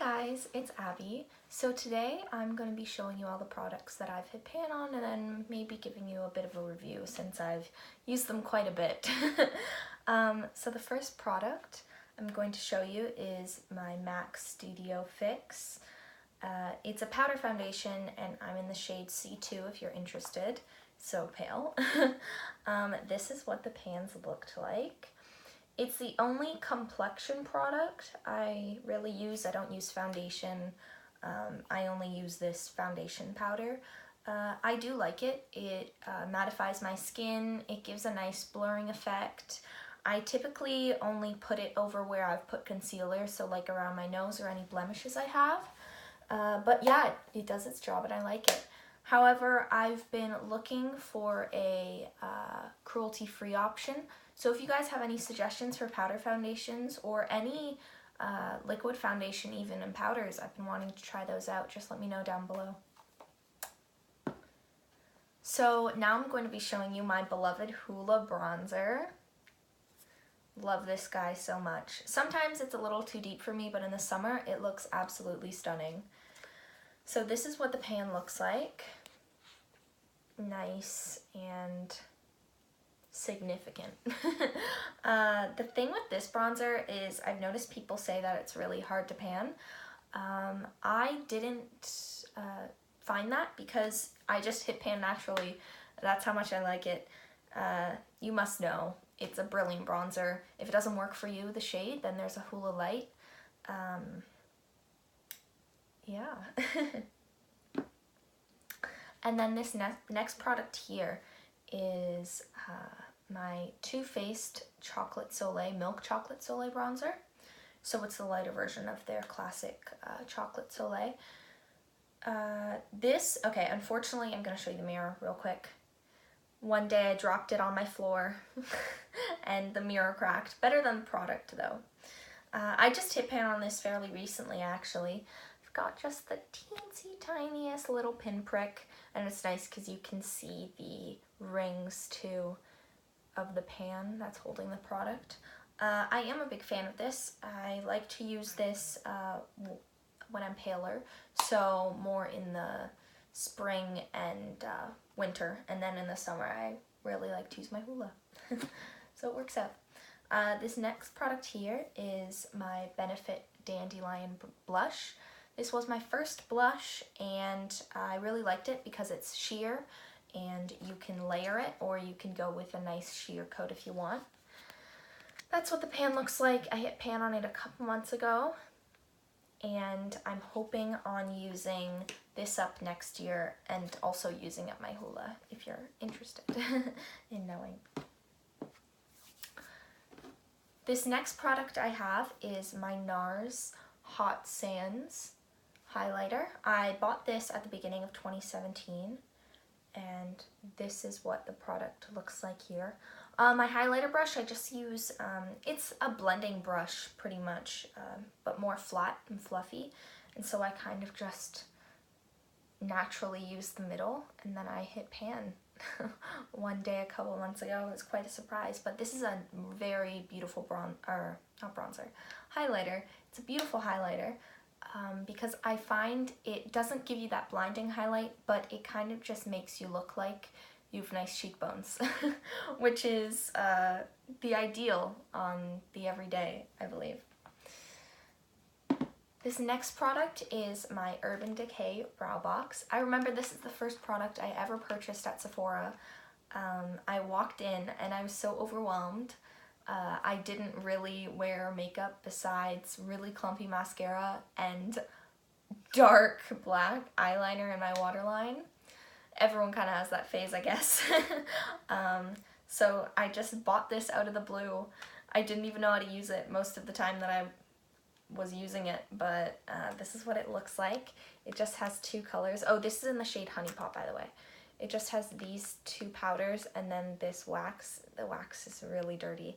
guys, it's Abby. So today I'm going to be showing you all the products that I've hit pan on and then maybe giving you a bit of a review since I've used them quite a bit. So the first product I'm going to show you is my MAC Studio Fix. It's a powder foundation and I'm in the shade C2 if you're interested. So pale. This is what the pans looked like. It's the only complexion product I really use. I don't use foundation. I only use this foundation powder. I do like it. It mattifies my skin. It gives a nice blurring effect. I typically only put it over where I've put concealer, so like around my nose or any blemishes I have. But yeah, it does its job and I like it. However, I've been looking for a cruelty-free option. So if you guys have any suggestions for powder foundations or any liquid foundation even in powders, I've been wanting to try those out. Just let me know down below. So now I'm going to be showing you my beloved Hoola bronzer. Love this guy so much. Sometimes it's a little too deep for me, but in the summer it looks absolutely stunning. So this is what the pan looks like. Nice and significant. The thing with this bronzer is I've noticed people say that it's really hard to pan. I didn't find that because I just hit pan naturally. That's how much I like it. You must know it's a brilliant bronzer. If it doesn't work for you, the shade, then there's a Hoola Light. Yeah. And then this next product here is my Too Faced Chocolate Soleil, Milk Chocolate Soleil bronzer. So it's the lighter version of their classic Chocolate Soleil. Okay, unfortunately, I'm going to show you the mirror real quick. One day I dropped it on my floor and the mirror cracked. Better than the product though. I just hit pan on this fairly recently actually. I've got just the teensy tiniest little pinprick and it's nice because you can see the rings too of the pan that's holding the product. I am a big fan of this. I like to use this when I'm paler, so more in the spring and winter, and then in the summer I really like to use my Hoola. So it works out. This next product here is my Benefit Dandelion blush. This was my first blush and I really liked it because it's sheer and you can layer it or you can go with a nice sheer coat if you want. That's what the pan looks like. I hit pan on it a couple months ago and I'm hoping on using this up next year and also using up my Hoola if you're interested in knowing. This next product I have is my NARS Hot Sands highlighter. I bought this at the beginning of 2017 and this is what the product looks like here. My highlighter brush I just use, it's a blending brush pretty much, but more flat and fluffy, and so I kind of just naturally use the middle and then I hit pan. One day a couple months ago. It was quite a surprise, but this is a very beautiful highlighter. It's a beautiful highlighter because I find it doesn't give you that blinding highlight, but it kind of just makes you look like you have nice cheekbones, which is the ideal on the everyday, I believe. This next product is my Urban Decay Brow Box. I remember this is the first product I ever purchased at Sephora. I walked in and I was so overwhelmed. I didn't really wear makeup besides really clumpy mascara and dark black eyeliner in my waterline. Everyone kind of has that phase, I guess. So I just bought this out of the blue. I didn't even know how to use it most of the time that I was using it, but this is what it looks like. It just has two colors. Oh, this is in the shade Honey Pot, by the way. It just has these two powders and then this wax. The wax is really dirty.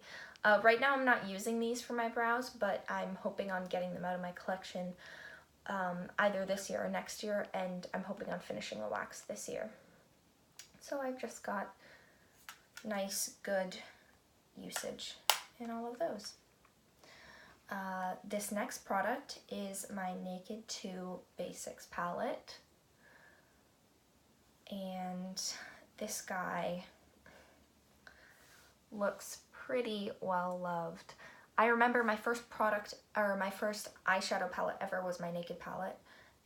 Right now I'm not using these for my brows, but I'm hoping on getting them out of my collection either this year or next year, and I'm hoping on finishing the wax this year. So I've just got nice, good usage in all of those. This next product is my Naked 2 Basics palette. And this guy looks pretty well loved. I remember my first product, or my first eyeshadow palette ever was my Naked palette,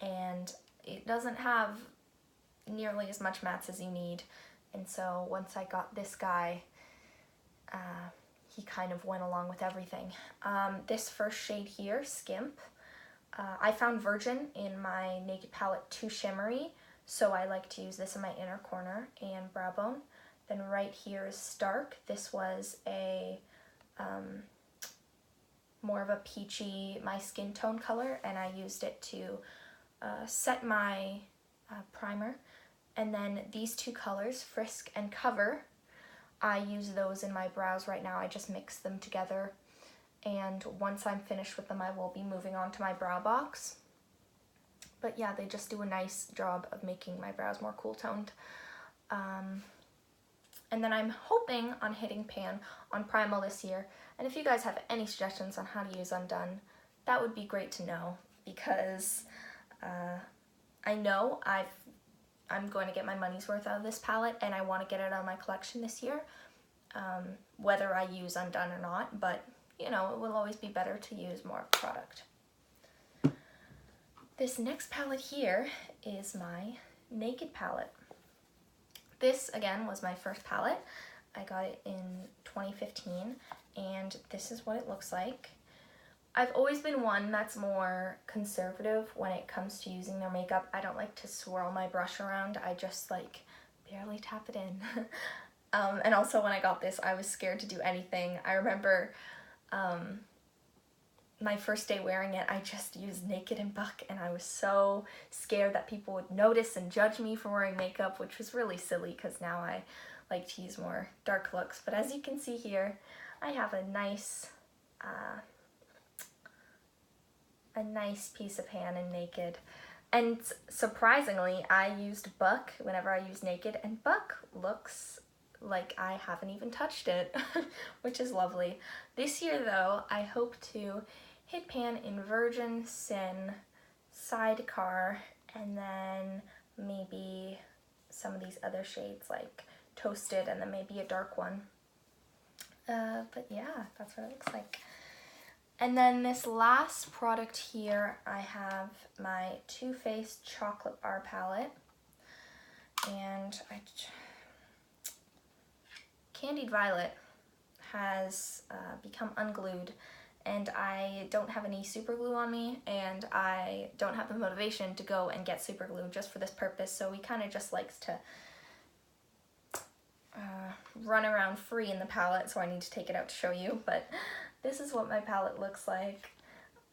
and it doesn't have nearly as much mattes as you need, and so once I got this guy, he kind of went along with everything. This first shade here, Skimp, I found Virgin in my Naked palette too shimmery, so I like to use this in my inner corner and brow bone. Then right here is Stark. This was a more of a peachy, my skin tone color, and I used it to set my primer. And then these two colors, Frisk and Cover, I use those in my brows right now. I just mix them together, and once I'm finished with them, I will be moving on to my brow box. But yeah, they just do a nice job of making my brows more cool toned. And then I'm hoping on hitting pan on Primal this year. And if you guys have any suggestions on how to use Undone, that would be great to know, because I know I'm going to get my money's worth out of this palette, and I want to get it out of my collection this year, whether I use Undone or not, but you know, it will always be better to use more product. This next palette here is my Naked palette. This, again, was my first palette. I got it in 2015, and this is what it looks like. I've always been one that's more conservative when it comes to using their makeup. I don't like to swirl my brush around. I just, like, barely tap it in. And also when I got this, I was scared to do anything. I remember my first day wearing it, I just used Naked and Buck, and I was so scared that people would notice and judge me for wearing makeup, which was really silly because now I like to use more dark looks. But as you can see here, I have a nice piece of pan in Naked. And surprisingly, I used Buck whenever I use Naked, and Buck looks like I haven't even touched it, which is lovely. This year though, I hope to hit pan in Virgin, Sin, Sidecar, and then maybe some of these other shades like Toasted, and then maybe a dark one. But yeah, that's what it looks like. And then this last product here, I have my Too Faced Chocolate Bar Palette, and Candied Violet has become unglued, and I don't have any super glue on me, and I don't have the motivation to go and get super glue just for this purpose, so he kind of just likes to run around free in the palette, so I need to take it out to show you. But this is what my palette looks like,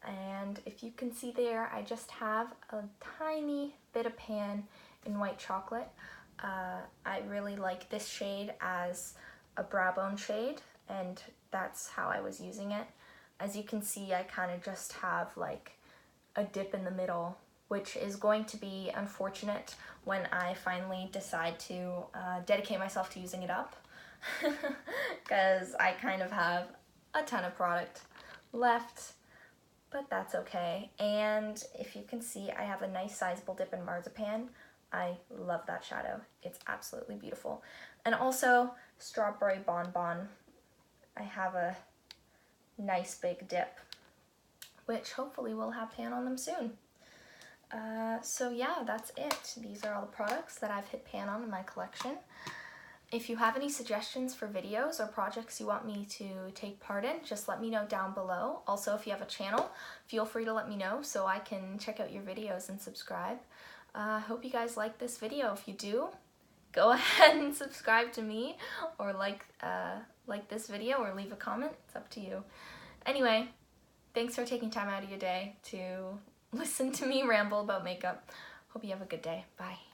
and if you can see there, I just have a tiny bit of pan in White Chocolate. I really like this shade as a brow bone shade, and that's how I was using it. As you can see, I kind of just have like a dip in the middle, which is going to be unfortunate when I finally decide to dedicate myself to using it up, because I kind of have a ton of product left, but that's okay. And if you can see, I have a nice sizable dip in Marzipan. I love that shadow. It's absolutely beautiful. And also Strawberry Bonbon. I have a nice big dip, which hopefully will have pan on them soon. So yeah, that's it. These are all the products that I've hit pan on in my collection. If you have any suggestions for videos or projects you want me to take part in, just let me know down below. Also, if you have a channel, feel free to let me know so I can check out your videos and subscribe. I hope you guys like this video. If you do, go ahead and subscribe to me, or like this video, or leave a comment. It's up to you. Anyway, thanks for taking time out of your day to listen to me ramble about makeup. Hope you have a good day. Bye.